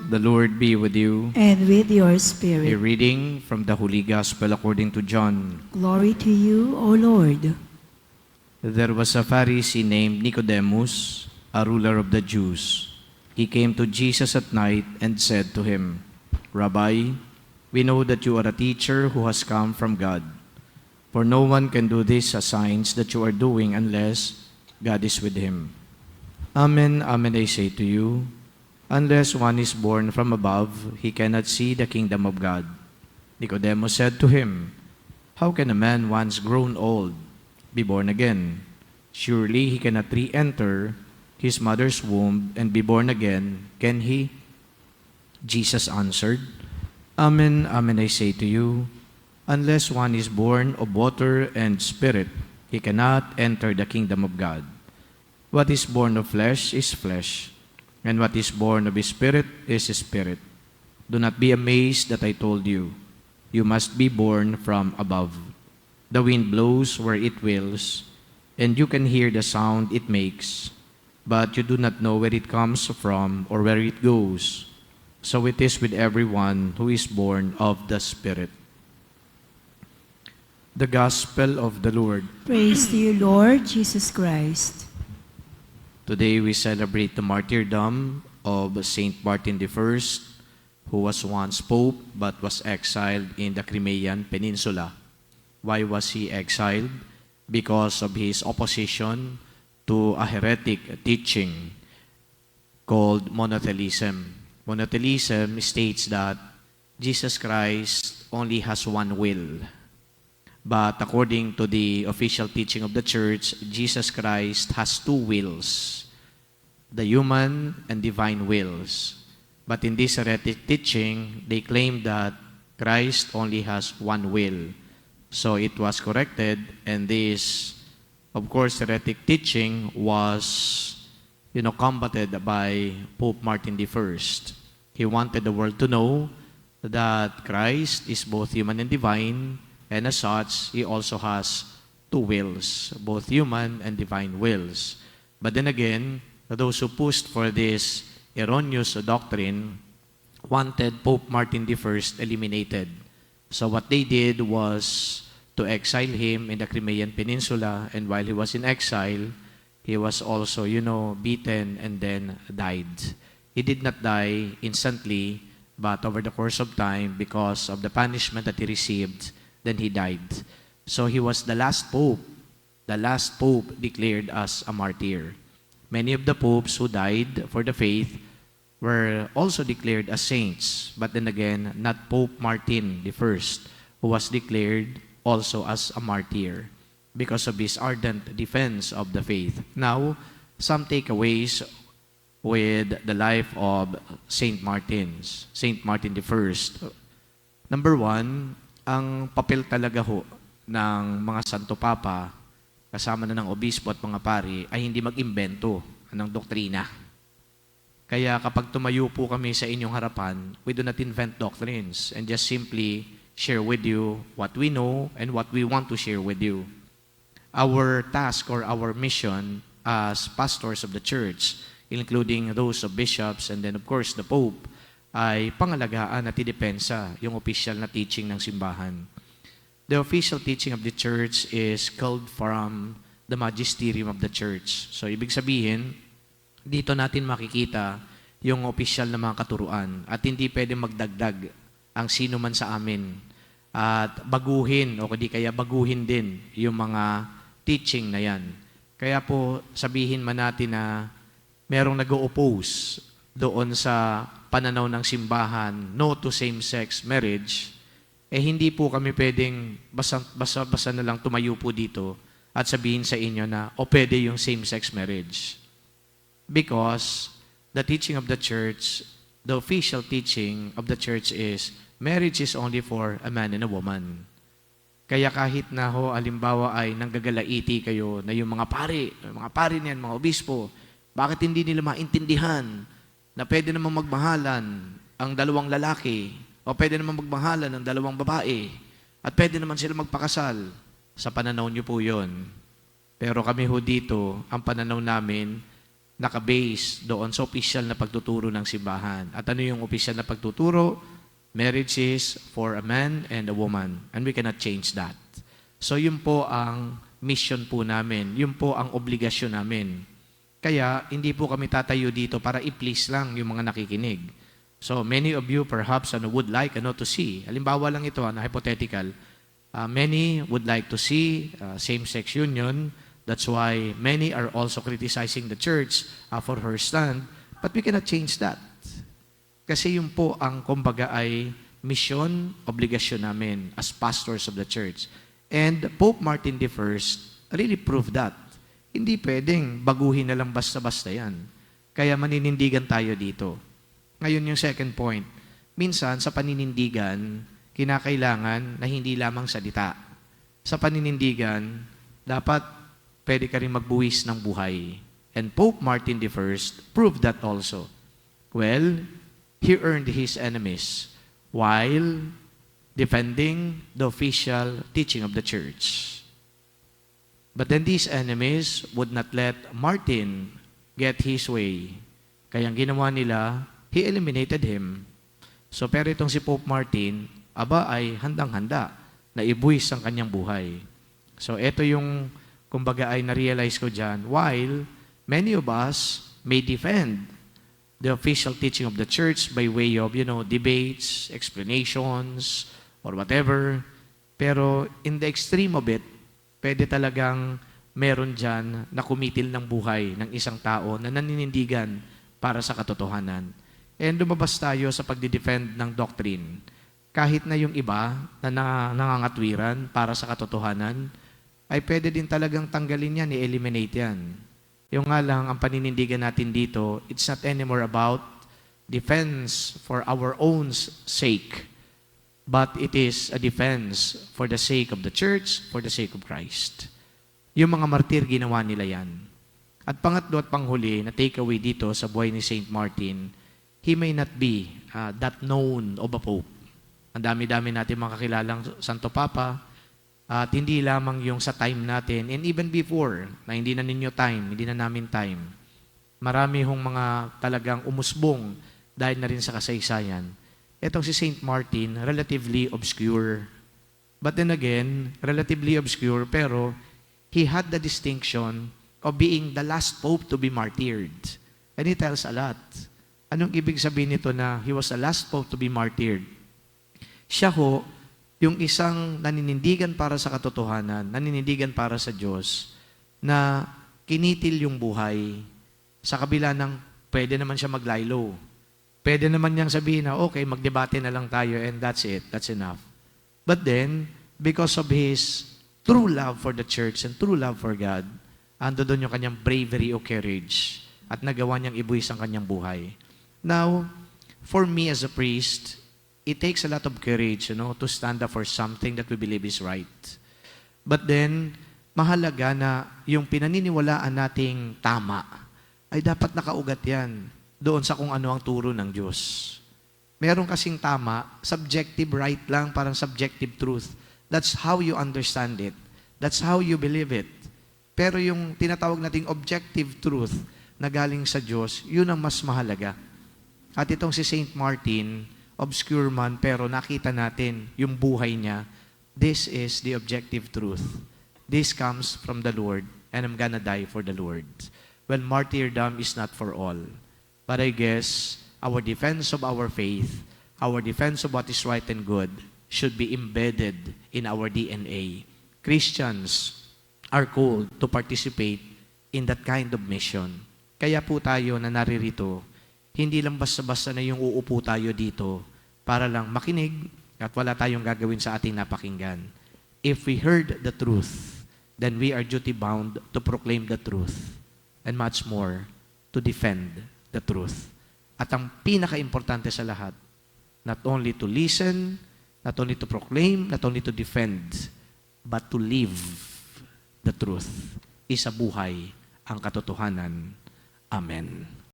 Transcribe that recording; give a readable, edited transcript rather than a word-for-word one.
The Lord be with you. and with your A spirit. reading from the Holy Gospel according to John. Glory to you, O Lord. There was a Pharisee named Nicodemus, a ruler of the Jews. He came to Jesus at night and said to him, Rabbi, we know that you are a teacher who has come from God. For no one can do these signs that you are doing unless God is with him. Amen, amen, I say to you, unless one is born from above, he cannot see the kingdom of God. Nicodemus said to him, How can a man once grown old be born again? Surely he cannot re-enter his mother's womb and be born again, can he? Jesus answered, Amen, amen, I say to you, unless one is born of water and spirit, he cannot enter the kingdom of God. What is born of flesh is flesh, and what is born of spirit is spirit. Do not be amazed that I told you, you must be born from above. The wind blows where it wills, and you can hear the sound it makes, but you do not know where it comes from or where it goes. So it is with everyone who is born of the Spirit. The Gospel of the Lord. Praise to you, Lord Jesus Christ. Today we celebrate the martyrdom of Saint Martin I, who was once Pope but was exiled in the Crimean Peninsula. Why was he exiled? Because of his opposition to a heretic teaching called monothelism. Monothelism states that Jesus Christ only has one will. But according to the official teaching of the Church, Jesus Christ has two wills, the human and divine wills. But in this heretic teaching, they claim that Christ only has one will. So it was corrected, and this, of course, heretic teaching was combated by Pope Martin I. He wanted the world to know that Christ is both human and divine, and as such, he also has two wills, both human and divine wills. But then again, those who pushed for this erroneous doctrine wanted Pope Martin I eliminated. So what they did was to exile him in the Crimean Peninsula, and while he was in exile, he was also, beaten and then died. He did not die instantly, but over the course of time, because of the punishment that he received, then he died. So he was the last pope declared as a martyr. Many of the popes who died for the faith were also declared as saints, but then again, not Pope Martin I, who was declared also as a martyr because of his ardent defense of the faith. Now, some takeaways with the life of Saint Martin I. Number one, ang papel talaga ho ng mga Santo Papa, kasama na ng obispo at mga pari, ay hindi mag-imbento ng doktrina. Kaya kapag tumayo po kami sa inyong harapan, we do not invent doctrines and just simply share with you what we know and what we want to share with you. Our task or our mission as pastors of the church, including those of bishops and then of course the Pope, ay pangalagaan at idepensa yung official na teaching ng simbahan. The official teaching of the church is culled from the magisterium of the church. So ibig sabihin, dito natin makikita yung official na mga katuruan at hindi pwedeng magdagdag ang sino man sa amin at baguhin o di kaya baguhin din yung mga teaching na yan. Kaya po sabihin man natin na merong nag-o-oppose doon sa pananaw ng simbahan, no to same-sex marriage, hindi po kami pwedeng basta na lang tumayo po dito at sabihin sa inyo na pwede yung same-sex marriage. Because the teaching of the church, the official teaching of the church is marriage is only for a man and a woman. Kaya kahit na halimbawa ay nanggagalaiti kayo na yung mga pari niyan, mga obispo, bakit hindi nila maintindihan na pwede namang magmahalan ang dalawang lalaki o pwede namang magmahalan ang dalawang babae at pwede naman sila magpakasal? Sa pananaw niyo po yun. Pero kami dito, ang pananaw namin, nakabase doon sa official na pagtuturo ng simbahan. At ano yung official na pagtuturo? Marriage is for a man and a woman, and we cannot change that. So yun po ang mission po namin, yun po ang obligasyon namin. Kaya hindi po kami tatayo dito para i-please lang yung mga nakikinig. So many of you perhaps would like to see, halimbawa lang ito, hypothetical, many would like to see same-sex union. That's why many are also criticizing the church for her stand. But we cannot change that. Kasi yun po ang kumbaga ay mission, obligasyon namin as pastors of the church. And Pope Martin I really proved that. Hindi pwedeng baguhin na lang basta-basta yan. Kaya maninindigan tayo dito. Ngayon yung second point. Minsan sa paninindigan, kinakailangan na hindi lamang salita. Sa paninindigan, dapat pwede ka rin magbuwis ng buhay. And Pope Martin I proved that also. Well, he earned his enemies while defending the official teaching of the church. But then these enemies would not let Martin get his way. Kaya ang ginawa nila, he eliminated him. So pero itong si Pope Martin, ay handang-handa na ibuwis ang kanyang buhay. So ito yung kumbaga ay na-realize ko dyan, while many of us may defend the official teaching of the church by way of, debates, explanations, or whatever, pero in the extreme of it, pwede talagang meron dyan na kumitil ng buhay ng isang tao na naninindigan para sa katotohanan. And lumabas tayo sa pagdidefend ng doctrine. Kahit na yung iba na nangangatwiran para sa katotohanan, ay pwede din talagang tanggalin yan, i-eliminate yan. Yung nga lang, ang paninindigan natin dito, it's not anymore about defense for our own sake, but it is a defense for the sake of the church, for the sake of Christ. Yung mga martir, ginawa nila yan. At pangatlo at panghuli, na takeaway dito sa buhay ni Saint Martin, he may not be that known of a pope. Ang dami-dami natin makakilalang Santo Papa, at hindi lamang yung sa time natin, and even before, na hindi na ninyo time, hindi na namin time. Marami hong mga talagang umusbong dahil na rin sa kasaysayan. Etong si Saint Martin, relatively obscure. But then again, relatively obscure, pero he had the distinction of being the last pope to be martyred. And he tells a lot. Anong ibig sabihin nito na he was the last pope to be martyred? Siya ho, yung isang naninindigan para sa katotohanan, naninindigan para sa Diyos, na kinitil yung buhay sa kabila ng pwede naman siya maglaylo. Pwede naman niyang sabihin na, okay, magdebate na lang tayo and that's it, that's enough. But then, because of his true love for the church and true love for God, ando doon yung kanyang bravery o courage at nagawa niyang ibuwis ang kanyang buhay. Now, for me as a priest, it takes a lot of courage, to stand up for something that we believe is right. But then, mahalaga na yung pinaniniwalaan nating tama ay dapat nakaugat yan doon sa kung ano ang turo ng Diyos. Meron kasing tama, subjective right lang, parang subjective truth. That's how you understand it. That's how you believe it. Pero yung tinatawag nating objective truth na galing sa Diyos, yun ang mas mahalaga. At itong si Saint Martin, obscure man, pero nakita natin yung buhay niya. This is the objective truth. This comes from the Lord, and I'm gonna die for the Lord. Well, martyrdom is not for all. But I guess our defense of our faith, our defense of what is right and good, should be embedded in our DNA. Christians are called to participate in that kind of mission. Kaya po tayo na naririto, hindi lang basta-basta na yung uupo tayo dito para lang makinig at wala tayong gagawin sa ating napakinggan. If we heard the truth, then we are duty-bound to proclaim the truth and much more, to defend the truth. At ang pinaka-importante sa lahat, not only to listen, not only to proclaim, not only to defend, but to live the truth. Isa buhay ang katotohanan. Amen.